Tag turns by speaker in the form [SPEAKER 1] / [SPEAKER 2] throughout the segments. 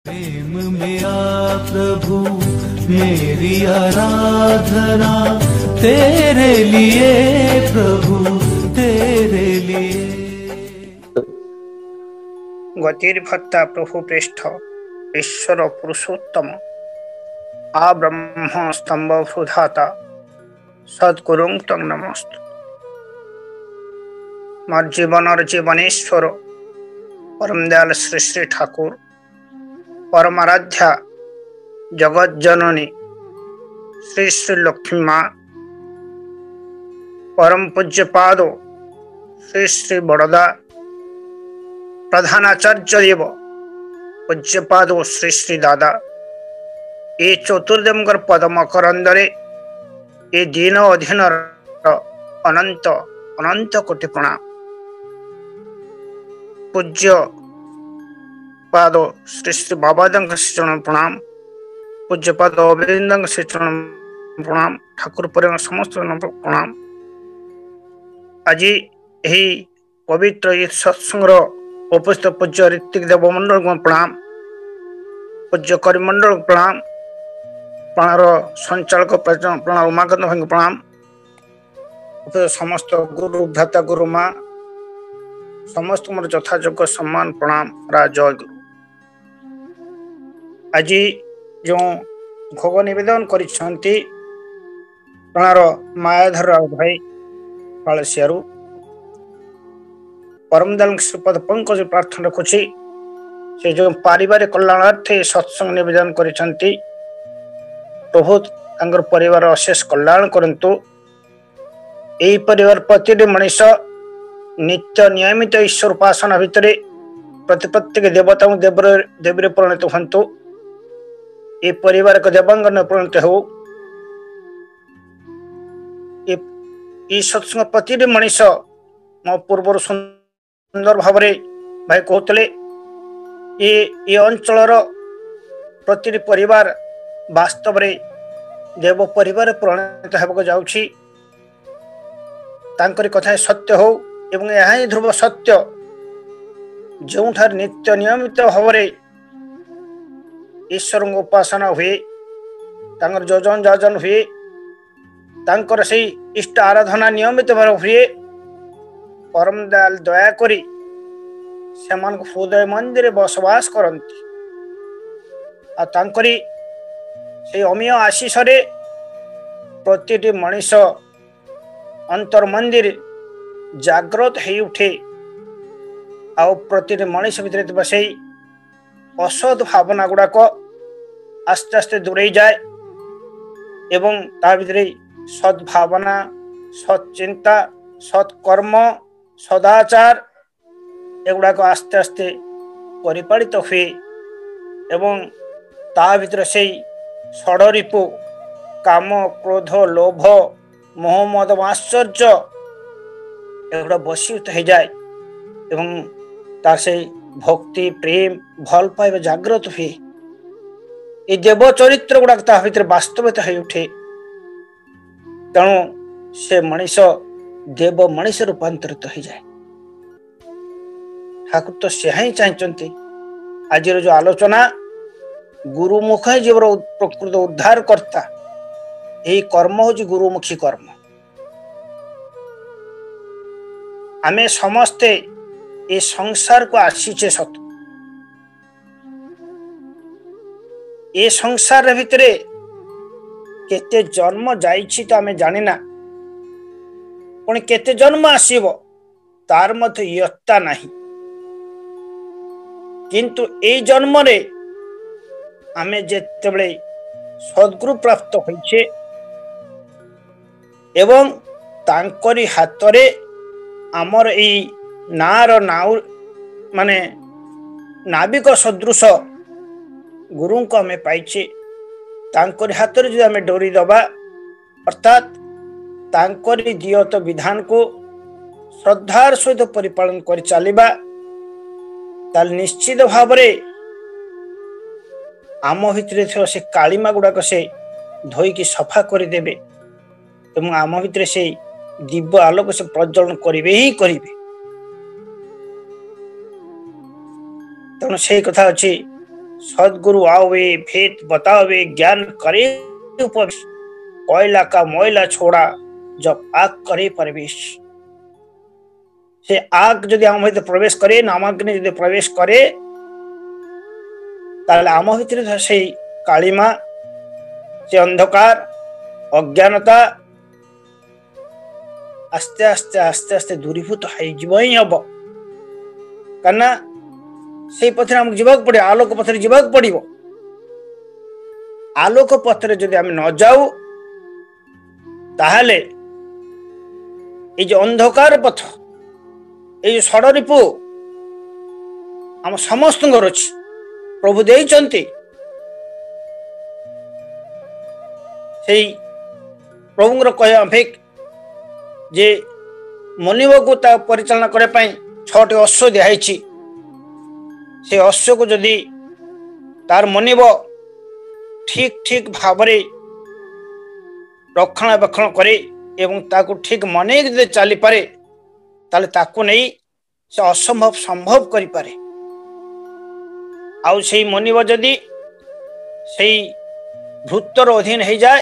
[SPEAKER 1] प्रेम मेरा प्रभु मेरी आराधना तेरे लिए प्रभु तेरे लिए।
[SPEAKER 2] गतिर्भर्ता प्रभु पृष्ठ ईश्वर पुरुषोत्तम आ ब्रह्म स्तंभ भ्रुधाता सद्गुरुं तं नमस्तु। मोर जीवनर जीवनेश्वर परम दयाल श्री श्री ठाकुर परमाराध्या जगत जननी श्री श्री लक्ष्मी माँ परम पूज्य पाद श्री श्री बड़दा प्रधानाचार्य देव पूज्य पाद श्री श्री दादा ये चतुर्देव पदम करंदरे ये दीन अधीन अनंत अनंत कोटि प्रणाम। पूज्य पाद श्री श्री बाबादंग चरण प्रणाम। पूज्य पाद अभिनंदन चरण प्रणाम। ठाकुर परिवार समस्त प्रणाम। आज यही पवित्र सत्संग उपस्थित पूज्य ऋतिक देव मंडल को प्रणाम। पूज्य करिमंडल प्रणाम। प्राणर संचालक प्रणाम उमाकांत भाई प्रणाम। समस्त गुरु भ्राता गुरु माँ समस्त मोर यथायोग्य सम्मान प्रणाम जय गुरु। आज जो भोग निवेदन करिसेंती प्राणर मायाधर भाई पालसियारू परमदल श्रीपद पंकज प्रार्थना रखुछि से जो पारिवारिक कल्याणार्थे सत्संग निवेदन करिसेंती प्रभु तांकर परिवार अशेष कल्याण करंतु। यही परिवार प्रति मनीष नित्य नियमित ईश्वर उपासना भितर प्रतिपत्ति देवता देवी परिणत हंतु। ये परिवार को देवांगन परिणत हो। ये सत्संग प्रति मनीष मो पूर्व सुंदर भाव भाई कहते ये अंचल प्रति परिवार वास्तव रे देव परिवार परिणत होगा जाउछि। तांकरी कथा सत्य हो एवं यह ध्रुव सत्य जो नित्य नियमित भाव ईश्वर उपासना हुए जोजन जाजन हुए तांकर से इष्ट आराधना नियमित भाव हुए। परम दयाल दया करी से हृदय मंदिर बसवास करती तांकरी से अमीय आशीष प्रति मनीष अंतर मंदिर जागृत हो उठे आ प्रति मनीष भीतर से असद भावना गुड़ाक आस्ते आस्ते दूरे जाए एवं ता भीतर सद्भावना सच्चिंता सत्कर्म सदाचार एगुड़ाक आस्ते आस्ते परिपालित हुए एवं ता भीतर से षडरिपु काम क्रोध लोभ मोह मद आश्चर्य एगुड़ा बसीभूत हो जाए एवं तार से भक्ति प्रेम भल पाइबा जागृत हुए। ये देव चरित्र गुड़ाक ता भीतर वास्तवित हो उठे तेणु से मनीष देव मनीष रूपांतरित हो जाए। ठाकुर तो से ही चाहते आज जो आलोचना गुरुमुख ही जीवर प्रकृत उद्धार करता यही कर्म हूँ गुरुमुखी कर्म। आमे समस्ते ये संसार को आसीचे सत ये संसार भितर केते जन्म जाइछि तो आमे जानिना पुणी केते जन्म आसीबो तार मध्य यत्ता नहीं। किंतु ए जन्म रे आमे जेतेबेले सद्गुरु प्राप्त होइछे एवं तांकरी हातरे आमर ए नार नाउ माने नाविक सदृश गुरु को आमे पाइछे तांकरी हातरे जो आमे डोरी दबा अर्थात तांकरी दियत विधान को श्रद्धार सहित परिपालन कर चलिबा ताल निश्चित भाव आम भितर से कालीमा गुड़ाक से धोईकी सफा करदेवे एवं आम भितर से दिव्य आलोक से प्रज्वलन करेंगे ही करेंगे। तेणु से कथा अच्छी सदगुरु आओवे भेद बतावे ज्ञान करे उपदेश, कोयला का मोयला छोड़ा जब आग करे प्रवेश। से आग जदि आम भीतर प्रवेश करे नामाग्नि जदि प्रवेश करे ताले आम भीतर से कालिमा से अंधकार अज्ञानता आस्ते आस्ते आस्ते आस्ते दूरीभूत ही हम कना से पथरे आमको जीवाक पड़े आलोक पथरे जीवाक पड़ो। आलोक पथरे जदि आम न जाऊ ताहले ये जो अंधकार पथ ये षड़रिपु आम समस्त प्रभु देइचंती से प्रभुर कह अपेक जे मनिब को परिचालना करने 6टी अश्व दिखाई से अश्व को जदि तार मनिब ठीक ठीक भाव रक्षणाबेक्षण करे एवं ताकू ठीक मन चली पारे ताले ताकू नहीं से असंभव संभव करि पारे। आउ से मनिब जदि से भूतर अधीन हो जाए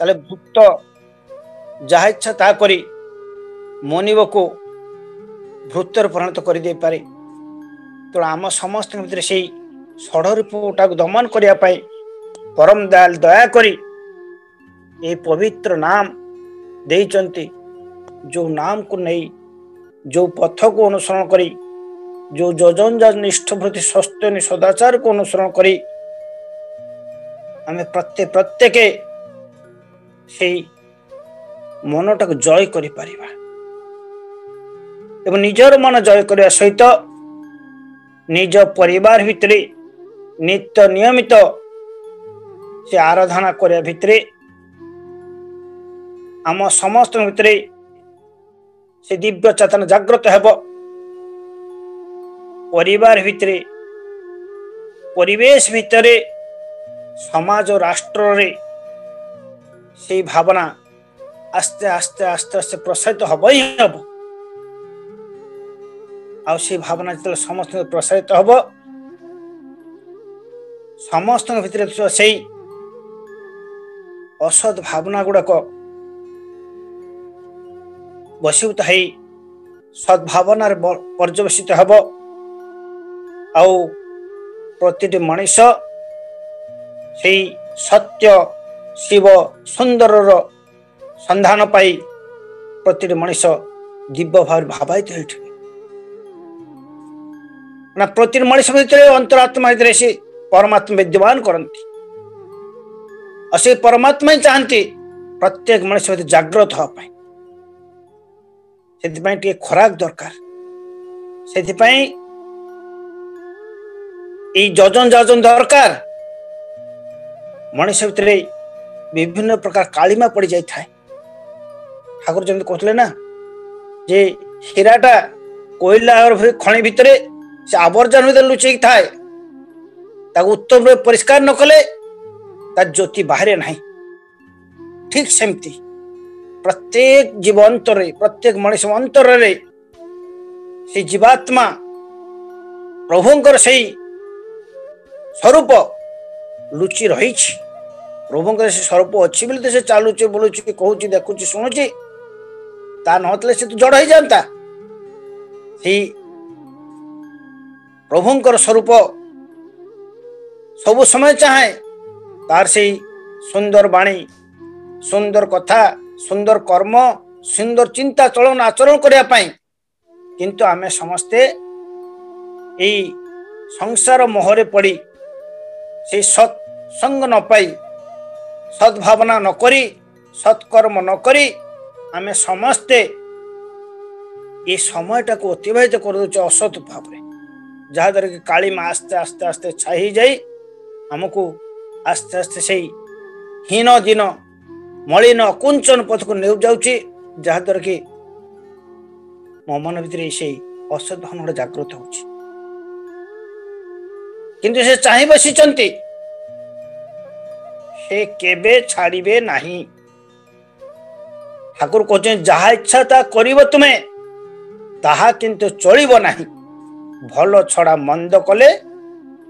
[SPEAKER 2] ताले भूत जहा इच्छा ता करी मनिब को भूतर परिणत कर दे पारे। तो आम समस्त भीतर से षड़रिपुटा दमन करने परम दयाल दया करी ये पवित्र नाम देइचंती। जो नाम को नहीं जो पथ को अनुसरण करी जो जजन निष्ठ प्रति सत्य सदाचार को अनुसरण करी आम प्रत्येक से मनटा को जय करि परिबा एवं निजर मन जय करने सहित निज परिवार भितरे नित्य नियमित से आराधना करने भितरे आम समस्त भितरे से दिव्य चेतन जागृत हेब। परिवार भितरे परिवेश भितरे समाज और राष्ट्र रे से भावना आस्ते आस्ते आस्ते आस्ते प्रसारित हम ही हम आ भावना जो समस्त प्रसारित हम समस्त भीतर से असद भावना गुड़ाक बसीभूत है सद्भावना पर्यवेसित हम आउ प्रति मनीष से सत्य शिव सुंदर संधान पाई प्रति मनीष दिव्य भाव भावायित होते ना प्रति मनीष भीतर अंतरात्मा भीतर से परमात्मा विद्यमान करती और से परमात्मा ही चाहती प्रत्येक मनीष भीतर जागृत होगा से खुराक दरकार से जजन जाजन दरकार मनीष भीतर विभिन्न प्रकार कालिमा पड़ जाए ठाकुर जमी कहते ना जे हीराटा कोयला और खଣି भितर से आवर्जन भीतर लुचई थाए उत्तम रूप परिष्कार न कले ज्योति बाहर ना ठीक सेमती प्रत्येक जीव अंतर प्रत्येक मनीष अंतर से जीवात्मा प्रभुंकर से स्वरूप लुचि रही प्रभुंकर से स्वरूप अच्छी बोली तो से चलुचे बोलुचे कहूँ देखुची शुणुची ता नहले से तो जड़ हो जाता प्रभुंकर स्वरूप सब समय चाहे तार से सुंदर बाणी सुंदर कथा सुंदर कर्म सुंदर चिंता चलन आचरण करने किंतु आमे समस्ते यही संसार मोहरे पड़ी से सत्संग न पाई सद्भावना न करी सत्कर्म न करी आमे समस्ते ये समयटा को अतिबाहित कर दे असत भाव जहाँ द्वारा कि कालिमा आस्ते आस्ते आस्ते छाई जाई हमको आस्ते आस्ते से हीन दिन मलिन कुंचन पथ को नहीं जाऊँगी जहाँ द्वारा कि मो मन भीतर से असत भावना जागृत हो किंतु से चाहि बसिचंती से केबे छाड़िबे नहीं। ठाकुर कहते जहा इच्छा ता करिब तुमे ताहा किंतु चलिब नहीं भल छड़ा मंद कले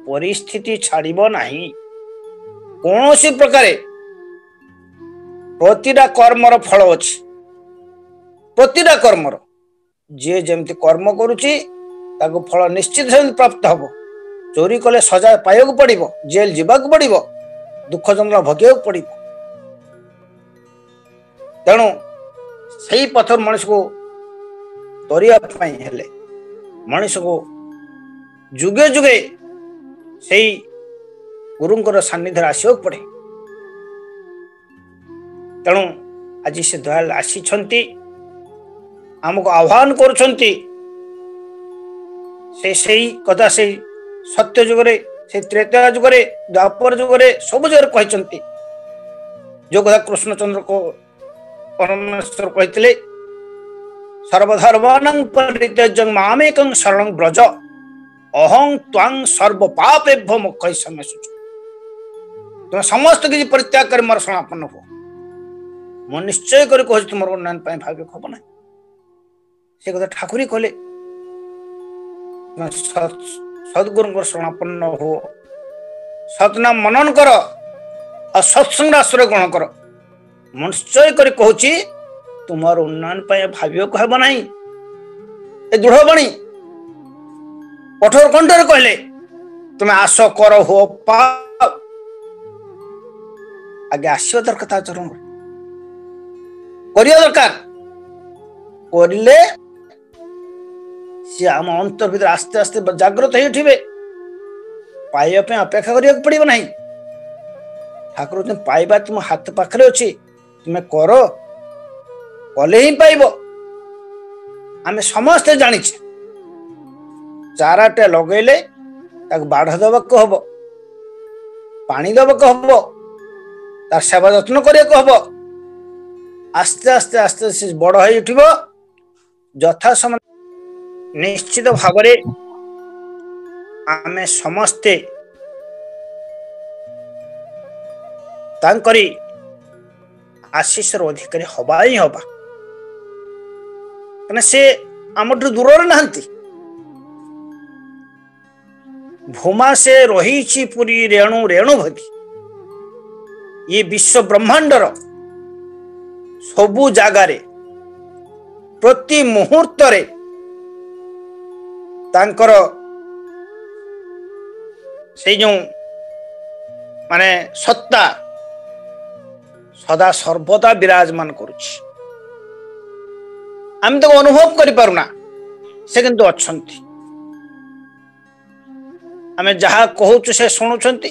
[SPEAKER 2] परिस्थिति छाड़िब नाही। कौन प्रकार प्रतिटा कर्मर फल अछि। प्रतिटा कर्मर जे जेमती कर्म करुची ताको फल निश्चित से प्राप्त हब। चोरी कले सजा पाइबाक पड़िबो, जेल जीवाक पड़िबो, दुख जंगल भोगिବାକୁ पड़िबो। तेणु सही पथर मनुष्य को तोरिया पाई हेले मनुष्य को जुगे जुगे सही गुरुंकर सान्निध्य आसवाक पड़े। तेणु आज से दयाल आसी आमको आह्वान करुछंती से कथा से सत्य जुगरे से त्रेता जुगरे द्वापर जुगरे सब जुगरे कहते जो कथा कृष्णचंद्र को परमेश्वर कहते सर्वधर्मानं परित्यज्य मामेकं शरणं व्रज अहं त्वां सर्व पापेभ्यो मोक्षयिष्यामि। तुम समस्त किसी परित्याग कर मोर शरणापन्न हो। मु निश्चय कर कह तुम उन्नयन भाव्य खब ना से कथा ठाकुरी कहले सद्गुरु शरणापन्न हो, सतनाम मनन कर और सत्संग आश्रय ग्रहण कर। निश्चय कर कहूची तुमार उन्नयन भाव्य कहब ना। दृढ़ बणी कठोर कंठर कहले तुम्हें आस कर हो पाओ। आगे आसो दरकार चरण करिया दरकार करले सी आम अंतर भीतर आस्ते आस्ते जागृत हो उठे। पाइबा पे अपेक्षा करिया पड़िबो नहीं। ठाकुर तुम पाइबा तुम हाथ पाखरे अछि, तुम्हें कर कले ही पाइब। आमे समस्ते जानिछे चाराटे लगेले ताक बाढ़ देवाक हब, पानी देवाक हब, तार सेवा जत्न करिया हब। आस्ते आस्ते आस्ते से बड़ हो उठिब। यथा समय निश्चित भावरे आमे समस्ते तांकरी आशीषर अधिकारी हवा ही हवा। से आमठू दूर नहांती। भूमा से रही पुरी रेणु रेणु भगी। ये विश्व ब्रह्मांडर सबु जागारे प्रति मुहूर्त रे तांकर से जो माने सत्ता सदा सर्वदा विराजमान करुछि। आम तो अनुभव करि पारुना से किंतु अछंती। आमे जहा कहूचु से शुणुचंती,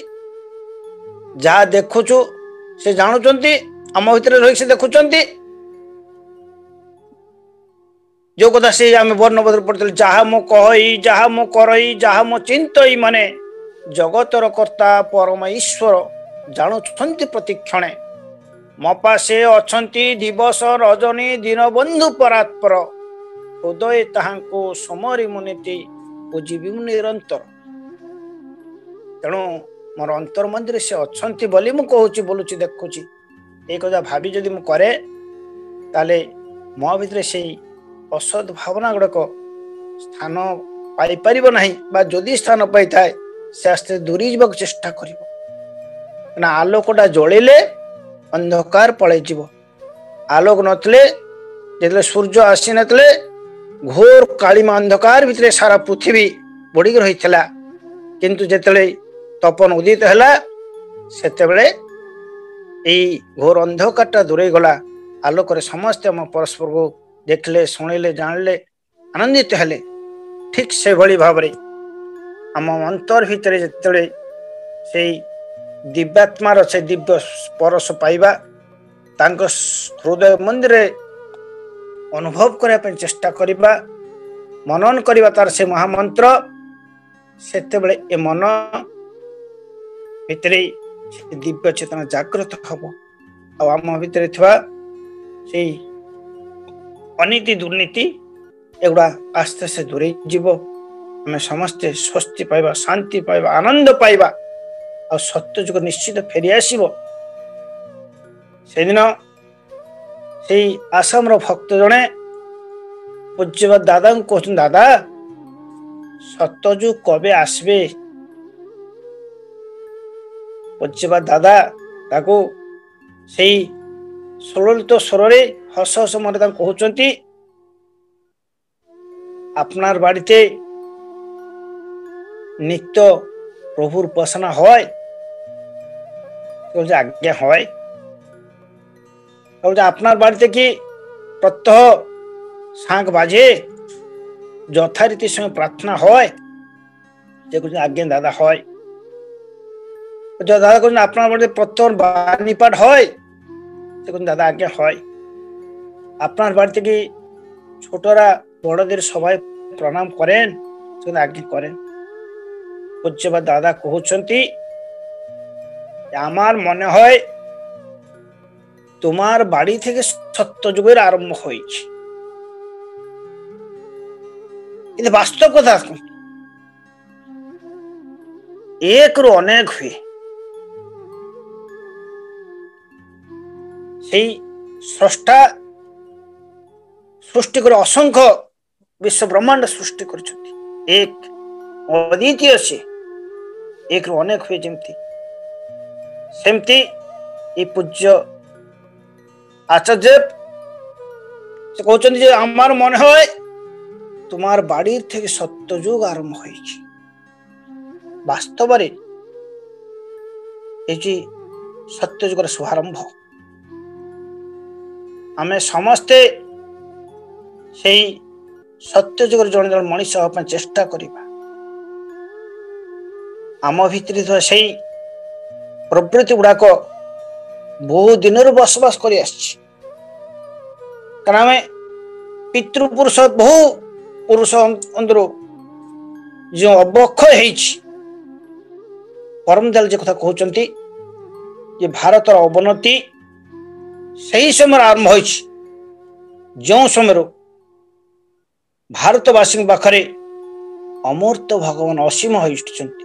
[SPEAKER 2] जहा देखुचु से जानुचंती, आम भितर रही से देखुचंती। जो कथा से आमे वर्ण बदल पड़ते जहा मो कहई जहा मो करई जहा मो चिंतई माने जगतर कर्ता परम ईश्वर जानुचंती प्रतिक्षणे। मो पासे अछंती दिवस रजनी दिन बंधु परात्पर हृदय ताहांको समरी मुनिति बुझिबि निरंतर। तेणु मोर अंतर मंदिर से अछंती बोली मु कहूची बोलुची देखुची। ए कथा भाबी जदि मु करे ताले मो भितर से असद भावना गुड़ाक स्थान पाई परिबो नहीं, बा जदि स्थान पाई थाए से आस्ते दूरी जीवाक चेष्टा करिवो। ना आलोकटा जळिले अंधकार पळै जीवो। आलोक नतले जेतले सूर्य आसी नतले घोर कालीमा अंधकार भितरे सारा पृथ्वी बुड़ी रही थिला। किंतु जेतले तपन उदित हैला सेतेबेले एई घोर अंधकारटा दूरे गला। आलोक रे समस्त हम परस्पर को देखले सुनिले जानले आनंदित हेले। ठीक से भली भाबरे आम अंतर भितरे जेतले सेई दिव्यात्मार से दिव्य स्पर्श पाइबा तांको हृदय मंदिर अनुभव करने चेष्टा करिबा, मनन करिबा तार से महामंत्र। सेतेबेले ए मन भितरे दिव्य चेतना जागृत हबो। आम भितरे थिबा सेई अनीति दुर्नीति एगुड़ा आस्ते से दूरे जीवो। आमे समस्ते स्वस्ति पाइबा, शांति पाइबा, आनंद पाइबा और सत्य जुग निश्चित फेरी आसीबो। से दिन से आसाम रो भक्त जने पूज्यवाद दादा को कहते दादा सत्यजुग कबे आसबे ପୂଜ୍ୟପାଦ ଦାଦା ତାକୁ ସେଇ ସୁଲଳିତ ସ୍ୱରରେ ହସ ହସ ମନେ ତାଙ୍କୁ କହୁଛନ୍ତି, আপনার বাড়িতে নিত্য প্রভুর উপাসনা হয়? বলছে আজ্ঞা হয়। বলছে আপনার বাড়িতে কি প্রত্যহ শাঁখ বাজে, যথারীতির সঙ্গে প্রার্থনা হয়? যে বলছে আজ্ঞা দাদা হয়। দাদা বলছেন আপনার বাড়িতে প্রত্যহ বাণী পাঠ হয়? সে বলছেন দাদা আজ্ঞা হয়। আপনার বাড়িতে কি ছোটরা বড়দের সবাই প্রণাম করেন? আজ্ঞা করেন। পূজ্যপাদ দাদা কହୁଛନ୍ତି আমার মনে হয় তোমার বাড়ি থেকে সত্যযুগের আরম্ভ হয়েছে। কিন্তু বাস্তব কথা একরু অনেক ହୁଏ। সেই স্রষ্টা সৃষ্টি করে অসংখ্য বিশ্ব ব্রহ্মাণ্ড সৃষ্টি କରିଛନ୍ତି। এক ଅଦ୍ୱିତୀୟ ସେ ଏକରୁ ଅନେକ ହୁଏ। ଯେମିତି ସେମିତି এই ପୂଜ୍ୟ আচার্য সে কହୁଛନ୍ତି যে আমার মনে হয় তোমার বাড়ির থেকে সত্যযুগ আরম্ভ হয়েছে। বাস্তବରେ এই যে সত্যযুগର শুভারম্ভ, ଆମେ ସମସ୍ତେ সেই ସତ୍ୟଯୁଗର ଜଣେ ଜଣେ ମଣିଷ ହେବା ପାଇଁ ଚେଷ୍ଟା କରିବା। ଆମ ଭିତରେ ଥିବା ସେଇ ପ୍ରବୃତ୍ତି ଗୁଡାକ ବହୁ ଦିନରୁ ବସବାସ କରି ଆସିଛି। କାରଣ ଆମେ ପିତୃପୁରୁଷ ବହୁ ପୁରୁଷ ଅନ୍ତରୁ ଯେଉଁ ଅବକ୍ଷୟ ହେଇଛି, ପରମଦାଲ ଯେ କଥା କହୁଛନ୍ତି ଯେ ଭାରତର ଅବନତି ସେହି ସମୟରେ ଆରମ୍ଭ ହୋଇଛି ଯେଉଁ ସମୟରୁ ଭାରତବାସୀଙ୍କ ପାଖରେ ଅମୂର୍ତ୍ତ ଭଗବାନ ଅସୀମ ହୋଇଛନ୍ତି।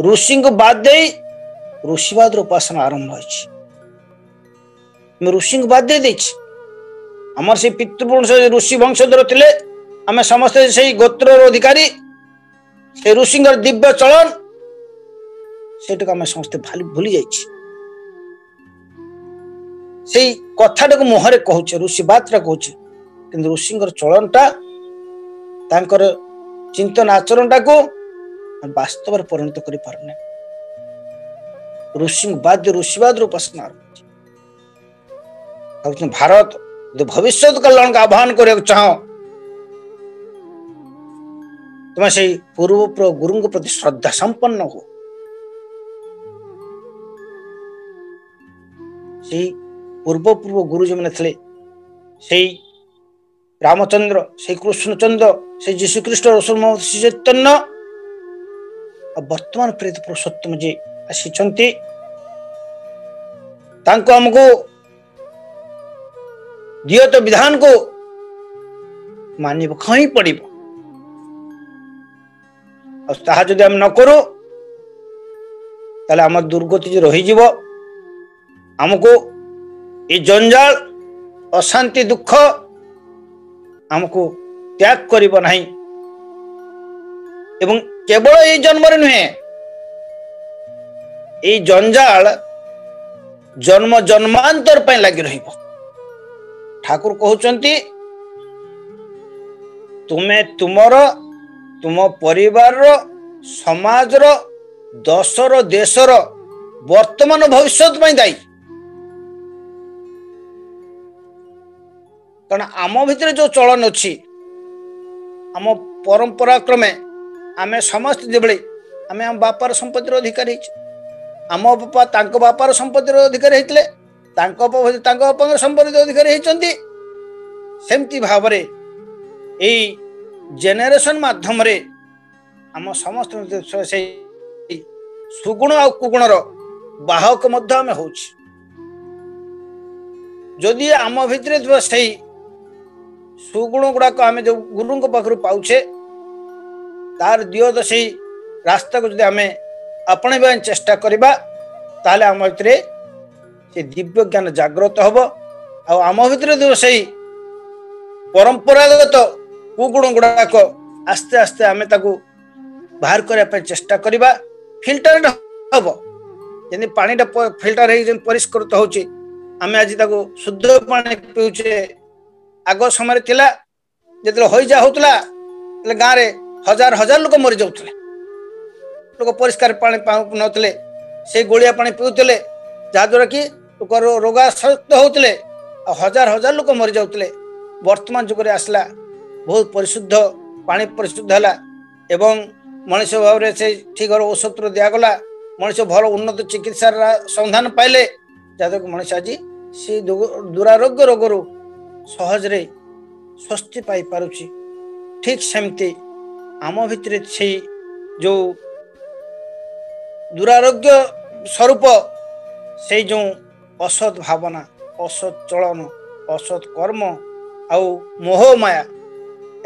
[SPEAKER 2] ଋଷିଙ୍କୁ ବାଦ ଦେଇ ଋଷିବାଦର ଉପାସନା ଆରମ୍ଭ ହୋଇଛି। ଋଷିଙ୍କୁ ବାଦ ଦେଇ ଦେଇଛି। ଆମର ସେଇ ପିତୃପୁରୁଷ ଋଷି ବଂଶଧର ଥିଲେ, ଆମେ ସମସ୍ତେ ସେଇ ଗୋତ୍ରର ଅଧିକାରୀ। ସେ ଋଷିଙ୍କର ଦିବ୍ୟ ଚଳନ ସେଇଟାକୁ ଆମେ ସମସ୍ତେ ଭୁଲି ଯାଇଛି। ସେଇ କଥାଟାକୁ ମୁହଁରେ କହୁଛେ, ଋଷିବାଦଟା କହୁଛେ, କିନ୍ତୁ ଋଷିଙ୍କର ଚଳନଟା, ତାଙ୍କର ଚିନ୍ତନ ଆଚରଣଟାକୁ ବାସ୍ତବରେ ପରିଣତ କରିପାରୁନି। ଋଷିଙ୍କୁ ବାଦ ଋଷିବାଦର ଉପାସନା ଭାରତ ଯଦି ଭବିଷ୍ୟତ କଲ୍ୟାଣକୁ ଆହ୍ୱାନ କରିବାକୁ ଚାହଁ, ତୁମେ ସେଇ ପୂର୍ବ ଗୁରୁଙ୍କ ପ୍ରତି ଶ୍ରଦ୍ଧା ସମ୍ପନ୍ନ ହୁଅ। ସେଇ ପୂର୍ବ ଗୁରୁ ଯେଉଁମାନେ ଥିଲେ, ସେଇ ରାମଚନ୍ଦ୍ର, ସେଇ କୃଷ୍ଣଚନ୍ଦ୍ର, ସେଇ ଯୀଶୁଖ୍ରୀଷ୍ଟ, ଶ୍ରୀ ଚୈତନ୍ୟ, ଆଉ ବର୍ତ୍ତମାନ ପ୍ରେରିତ ପୁରୁଷୋତ୍ତମ ଯେ ଆସିଛନ୍ତି, ତାଙ୍କୁ ଆମକୁ ଦିୟତ ବିଧାନକୁ ମାନିବାକୁ ହିଁ ପଡିବ। ଆଉ ତାହା ଯଦି ଆମେ ନ କରୁ ତାହେଲେ ଆମର ଦୁର୍ଗତି ଯେ ରହିଯିବ। ଆମକୁ এই ଜଞ୍ଜାଳ, ଅଶାନ୍ତି, ଦୁଃଖ ଆମକୁ ତ୍ୟାଗ କରିବ ନାହିଁ। ଏବଂ କେବଳ এই ଜନ୍ମରେ ନୁହେଁ, এই ଜଞ୍ଜାଳ ଜନ୍ମ ଜନ୍ମାନ୍ତର ପାଇଁ ଲାଗି ରହିବ। ଠାକୁର କହୁଛନ୍ତି ତୁମେ ତୁମର, ତୁମ ପରିବାରର, ସମାଜର, ଦଶର, ଦେଶର ବର୍ତ୍ତମାନ ଭବିଷ୍ୟତ ପାଇଁ ଦାୟୀ। କାରଣ ଆମ ଭିତରେ ଯୋଉ ଚଳନ ଅଛି, ଆମ ପରମ୍ପରା କ୍ରମେ ଆମେ ସମସ୍ତେ ଯେଭଳି ଆମେ ଆମ ବାପାର ସମ୍ପତ୍ତିର ଅଧିକାରୀ ହେଇଛୁ, ଆମ ବାପା ତାଙ୍କ ବାପାର ସମ୍ପତ୍ତିର ଅଧିକାରୀ ହେଇଥିଲେ, ତାଙ୍କ ବାପା ତାଙ୍କ ବାପାଙ୍କର ସମ୍ପତ୍ତିର ଅଧିକାରୀ ହେଇଛନ୍ତି। ସେମିତି ଭାବରେ ଏଇ ଜେନେରେସନ ମାଧ୍ୟମରେ ଆମ ସମସ୍ତଙ୍କ ସେଇ ସୁଗୁଣ ଆଉ କୁଗୁଣର ବାହକ ମଧ୍ୟ ଆମେ ହଉଛି। ଯଦି ଆମ ଭିତରେ ଥିବା ସେଇ ସୁଗୁଣ ଗୁଡାକ ଆମେ ଯୋଉ ଗୁରୁଙ୍କ ପାଖରୁ ପାଉଛେ, ତାର ଦିୟତ ସେଇ ରାସ୍ତାକୁ ଯଦି ଆମେ ଆପଣେଇବା ପାଇଁ ଚେଷ୍ଟା କରିବା, ତାହେଲେ ଆମ ଭିତରେ ସେ ଦିବ୍ୟ ଜ୍ଞାନ ଜାଗ୍ରତ ହବ। ଆଉ ଆମ ଭିତରେ ଯୋଉ ସେଇ ପରମ୍ପରାଗତ କୁଗୁଣ ଗୁଡାକ ଆସ୍ତେ ଆସ୍ତେ ଆମେ ତାକୁ ବାହାର କରିବା ପାଇଁ ଚେଷ୍ଟା କରିବା, ଫିଲ୍ଟର ହବ। जमी पानीटा फिल्टर हो परिष्कृत होची आमे आज ताको शुद्ध पानी पीउचे। आग समय थिला जेतले होइजा होतला गाँव रे हजार हजार लोक मरी जाउतले, लोक परिष्कार पानी पाउ नतले, से गोलिया पानी पीउतले जहाँद्वारा कि लोक रोगासक्त होतले, हजार हजार लोक मरी जाउतले। वर्तमान जुग आसला बहुत परिशुद्ध पानी परिशुद्ध है एवं मनुष्य भाव से ठीक औषध दिगला, मनुष्य भल उन्नत चिकित्सार संधान पाइले जहाँद्वारा कि मनुष्य आज से दुरारोग्य रोगर सहजरे स्वस्थि पाई पारुछि। ठीक सेमती आम भितर से जो दुरारोग्य स्वरूप से जो असत भावना, असत चलन, असत कर्म आउ मोह माया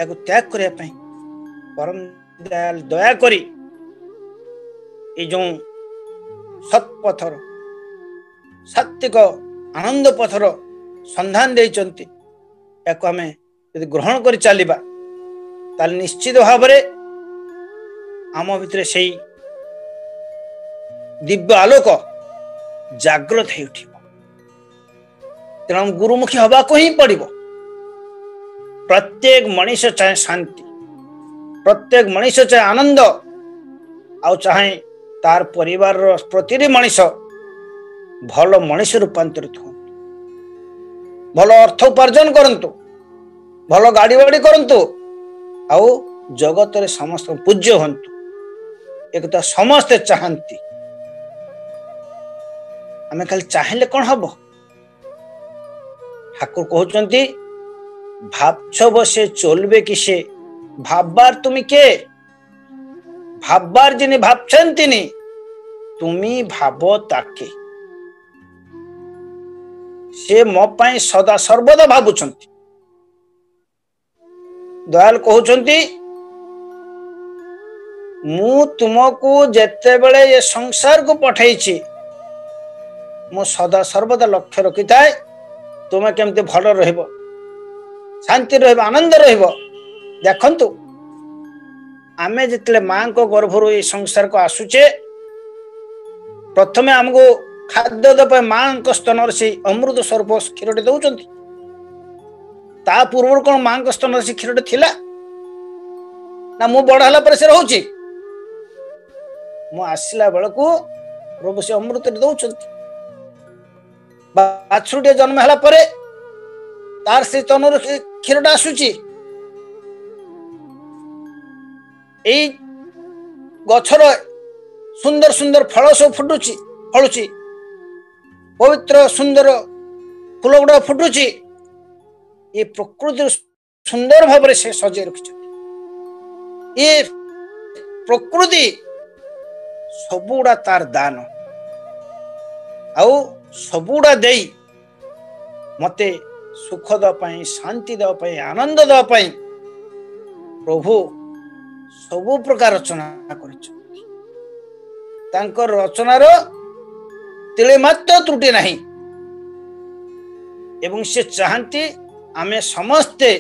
[SPEAKER 2] या त्याग करने परम दयाल दया करी ये जो सत्पथर सात्विक आनंद पथर संधान देइचंती याको आमे यदि ग्रहण कर चलिबा ताल निश्चित भाव आम भितर से दिव्य आलोक जागृत हो उठिब। तेणु गुरुमुखी हवा को ही पड़िब। प्रत्येक मनीष चाहे शांति, प्रत्येक मनीष चाहे आनंद, आउ चाहे तार परिवार प्रति मनीष भल मनीष रूपांतरित हो, भल अर्थ उपार्जन करंतु, भल गाड़ी बाड़ी करंतु, आउ जगत रे समस्त पूज्य हंतु। एक तो समस्त चाहती, आमे खाली चाहेले कौन हम? ठाकुर कहते भाबछ बसे चलबे किसे भाबबार तुमी के? भाबबार जिनि भाबछन्तिनि तुमी भाबो ताके। से मो पाई सदा सर्वदा भाबुछन्ति। दयाल कहउछन्ति मु तुमको जेते बेले ये संसार को पठाइछि मु सदा सर्वदा लक्ष्य रखि थाए तुमे केमते भल रहइबो, शांति रहइबो, आनंद रहइबो। देखंतु आमे जितले मां को गर्भरु ये संसार को आसुचे प्रथमे हमको खाद्य दपे मां को स्तन से अमृत स्वरूप क्षीरटे दउचंती। ता पूर्व कोन मां को स्तन से क्षीरटे थिला ना? मु बड़ हला पर से रहउची, मु आसिला बेलको प्रभु से अमृत दउचंती। बाछुटे जन्म हला परे तार से तनर क्षीरटा आसुची। एई गछर सुंदर सुंदर फल सब फुटुची फलुची, पवित्र सुंदर फूल गुड़ा फुटुची। ये प्रकृति सुंदर भाव से सजे रखी। ये प्रकृति सबुड़ा तार दान आउ सबुड़ा देई मते सुख दपाई, शांति दपाई, आनंद दपाई प्रभु सबु प्रकार रचना करिछथि। तांकर रचनार तिले मात्र त्रुटि नहीं एवं से चाहती आमे समस्ते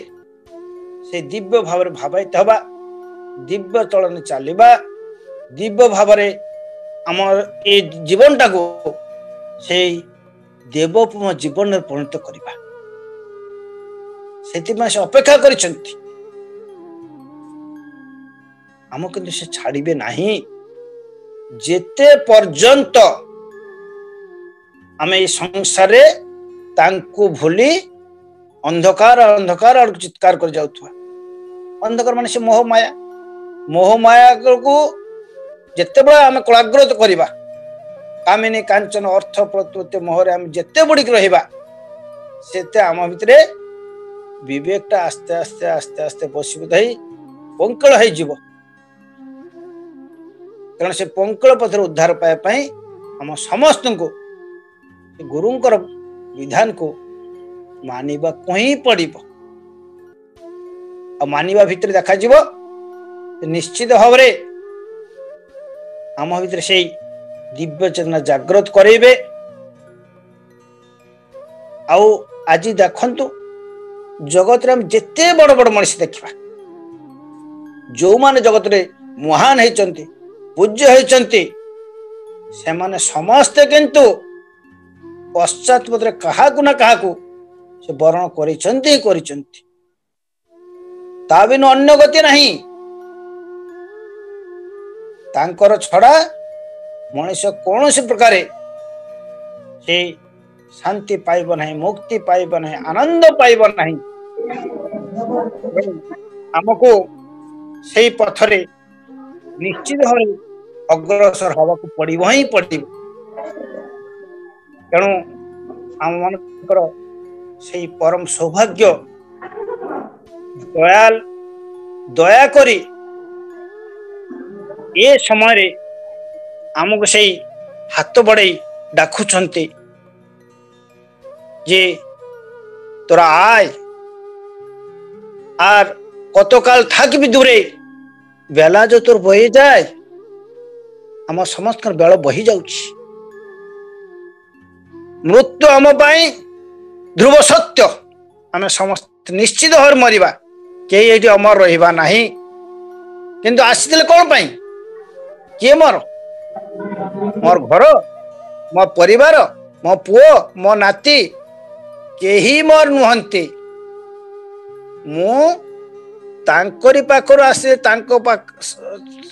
[SPEAKER 2] से दिव्य भाव भावित हवा, दिव्य चलन चलिबा, दिव्य भाव आमर ए जीवनटा को से देवोपम जीवन में परिणत करिबा। सेतिमा से अपेक्षा करिसंती। आम किंतु से छाड़िबे नहीं जेते पर्यंत आमे ए संसार रे तांको भूली अंधकार अंधकार और चित्कार कर जाउथवा। अंधकार माने से मोह माया, मोह माया को जेते बड़ा आमे कलाग्रत करिबा, कामिनी कांचन अर्थ प्रत्युत मोहरे आमे जेते बड़ी रहिबा सेते आम भितरे विवेकटा आस्ते आस्ते आस्ते आस्ते बसीभूत होई पंकल होई जीव। कारण से पंकल पथर उद्धार पाए पाई हम समस्त को गुरुंकर विधान को मानिबा को ही पड़िबो। आ मानिबा भितर देखा जीव निश्चित भाव रे आम भितर से दिव्य चेतना जागृत करेबे। आउ आज देखंतु जगत रे हम जेते बड़ बड़ मनुष्य देखिबा, जो माने जगत रे महान हेचंती, पूज्य हेचंती, ସେମାନେ ସମସ୍ତେ କିନ୍ତୁ ପଶ୍ଚାତପଦରେ କାହାକୁ ନା କାହାକୁ ସେ ବରଣ କରିଛନ୍ତି କରିଛନ୍ତି। ତା ବିନୁ ଅନ୍ୟ ଗତି ନାହିଁ। ତାଙ୍କର ଛଡା ମଣିଷ କୌଣସି ପ୍ରକାରେ ସେ ଶାନ୍ତି ପାଇବ ନାହିଁ, ମୁକ୍ତି ପାଇବ ନାହିଁ, ଆନନ୍ଦ ପାଇବ ନାହିଁ। ଆମକୁ ସେଇ ପଥରେ ନିଶ୍ଚିତ ଭାବରେ ଅଗ୍ରସର ହବାକୁ ପଡିବ ହିଁ ପଡିବ। ତେଣୁ ଆମ ମାନଙ୍କର ସେଇ ପରମ ସୌଭାଗ୍ୟ ଦୟାକରି ଏ ସମୟରେ ଆମକୁ ସେଇ ହାତ ବଢେଇ ଡାକୁଛନ୍ତି যে তোরা আয়, আর কতকাল থাকবি দূরে, বেলা যে তোর বহি যায়, আমার সমস্ত বেল বহি যাচ্ছে। মৃত্যু আম পাই ধ্রুব সত্য, আমি সমস্ত নিশ্চিত ভাবে মরিবা, কেই এটি অমর রহিবা ନାହିଁ। কিন্তু আসিলে কোন পাই? কিଏ মোর ঘর, ମୋ ପରିବାର, ମୋ ପୁଅ, ମୋ ନାତି କେହି ମୋର ନୁହନ୍ତି। ମୁଁ ତାଙ୍କରି ପାଖରୁ ଆସି ତାଙ୍କ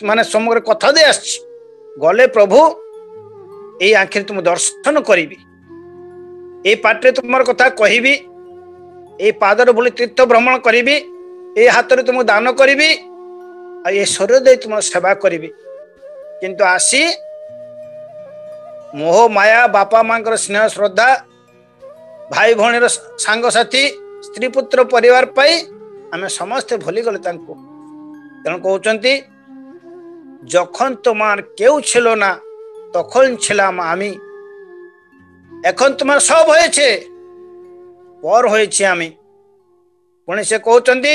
[SPEAKER 2] ମାନେ ସମଗ୍ର କଥା ଦେଇ ଆସିଛି। ଗଲେ ପ୍ରଭୁ ଏଇ ଆଖିରେ ତୁମ ଦର୍ଶନ କରିବି, ଏଇ ପାଟିରେ ତୁମର କଥା କହିବି, ଏଇ ପାଦରେ ବୁଲି ତୀର୍ଥ ଭ୍ରମଣ କରିବି, ଏଇ ହାତରେ ତୁମକୁ ଦାନ କରିବି, ଆଉ ଏ ଶରୀର ଦେଇ ତୁମର ସେବା କରିବି। କିନ୍ତୁ ଆସି ମୋହ ମାୟା, ବାପା ମାଙ୍କର ସ୍ନେହ ଶ୍ରଦ୍ଧା, ଭାଇ ଭଉଣୀର ସାଙ୍ଗସାଥି, ସ୍ତ୍ରୀ ପୁତ୍ର ପରିବାର ପାଇଁ ଆମେ ସମସ୍ତେ ভুলিগলে তাଙ୍କୁ। তেমন কৌଛନ୍ତି যখন তোমার কেউ ছিল না তখন ছিলাম আমি, এখন তোমার সব হয়েছে, পর হয়েছি আমি। পুଣି সে কৌଛନ୍ତି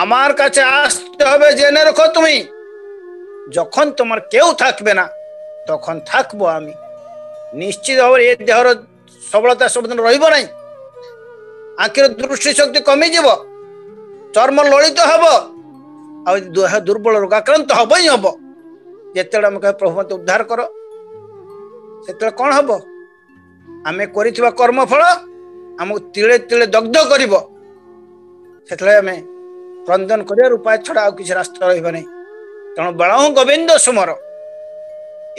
[SPEAKER 2] আমার কাছে আসতে হবে, জেনে রাখো তুমি যখন তোমার কেউ থাকবে না তখন থাকবো আমি। নিশ্চিত ভাবে এ দেহর সবলতা ସବୁଦିନ ରହିବ ନାହିଁ। ଆଖିର ଦୃଷ୍ଟି ଶକ୍ତି କମିଯିବ, ଚର୍ମ ଲଳିତ ହବ, ଆଉ ଦେହ ଦୁର୍ବଳ ରୋଗାକ୍ରାନ୍ତ ହବ ହିଁ ହବ। ଯେତେବେଳେ ଆମେ କହିବା ପ୍ରଭୁ ମତେ ଉଦ୍ଧାର କର, ସେତେବେଳେ କଣ ହବ? ଆମେ କରିଥିବା କର୍ମଫଳ ଆମକୁ ତିଳେ ତିଳେ ଦଗ୍ଧ କରିବ। ସେତେବେଳେ ଆମେ କ୍ରନ୍ଦନ କରିବାର ଉପାୟ ଛଡା ଆଉ କିଛି ରାସ୍ତା ରହିବ ନାହିଁ। ତେଣୁ ବେଳହୁଁ ଗୋବିନ୍ଦ ସୁମର,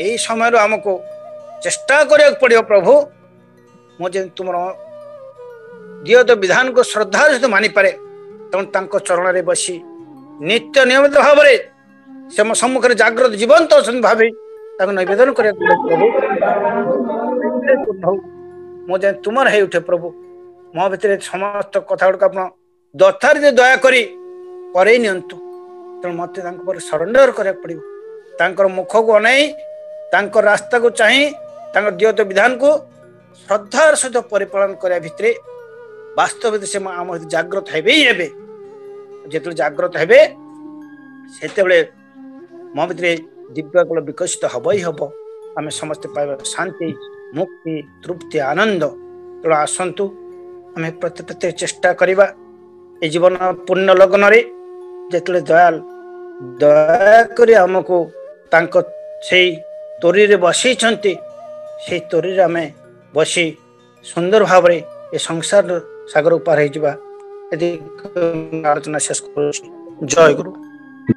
[SPEAKER 2] ଏଇ ସମୟରୁ ଆମକୁ ଚେଷ୍ଟା କରିବାକୁ ପଡିବ। ପ୍ରଭୁ ମୁଁ ଯେମିତି ତୁମର ଦିଅତ ବିଧାନକୁ ଶ୍ରଦ୍ଧାର ସହିତ ମାନିପାରେ, ତେଣୁ ତାଙ୍କ ଚରଣରେ ବସି ନିତ୍ୟ ନିୟମିତ ଭାବରେ ସେ ମୋ ସମ୍ମୁଖରେ ଜାଗ୍ରତ ଜୀବନ୍ତ ଅଛନ୍ତି ଭାବେ ତାଙ୍କୁ ନିବେଦନ କରିବାକୁ ପଡିବ। ପ୍ରଭୁ ମୁଁ ଯେମିତି ତୁମର ହେଇ ଉଠେ ପ୍ରଭୁ, ମୋ ଭିତରେ ସମସ୍ତ କଥା ଗୁଡିକ ଆପଣ ଯଥାରୀତି ଦୟାକରି କରେଇ ନିଅନ୍ତୁ। ତେଣୁ ମତେ ତାଙ୍କ ଉପରେ ସରେଣ୍ଡର କରିବାକୁ ପଡିବ। ତାଙ୍କର ମୁଖକୁ ଅନେଇ, ତାଙ୍କ ରାସ୍ତାକୁ ଚାହିଁ, ତାଙ୍କ ଦିଅତ ବିଧାନକୁ ଶ୍ରଦ୍ଧାର ସହିତ ପରିପାଳନ କରିବା ଭିତରେ ବାସ୍ତବରେ ସେ ଆମ ଜାଗ୍ରତ ହେବେ ହିଁ ହେବେ। ଯେତେବେଳେ ଜାଗ୍ରତ ହେବେ ସେତେବେଳେ ମୋ ଭିତରେ ଦିବ୍ୟକଳ ବିକଶିତ ହବ ହିଁ ହବ। ଆମେ ସମସ୍ତେ ପାଇବା ଶାନ୍ତି, ମୁକ୍ତି, ତୃପ୍ତି, ଆନନ୍ଦ। ତେଣୁ ଆସନ୍ତୁ ଆମେ ପ୍ରତ୍ୟେକ ଚେଷ୍ଟା କରିବା ଏ ଜୀବନ ପୂର୍ଣ୍ଣ ଲଗ୍ନରେ ଯେତେବେଳେ ଦୟାକରି ଆମକୁ ତାଙ୍କ ସେଇ ତୋରିରେ ବସେଇଛନ୍ତି, ସେଇ ତୋରିରେ ଆମେ ବସି ସୁନ୍ଦର ଭାବରେ ଏ ସଂସାର ସାଗର ପାର ହେଇଯିବା। ଏଠି ଆଲୋଚନା ଶେଷ କରୁଛି। ଜୟ ଗୁରୁ।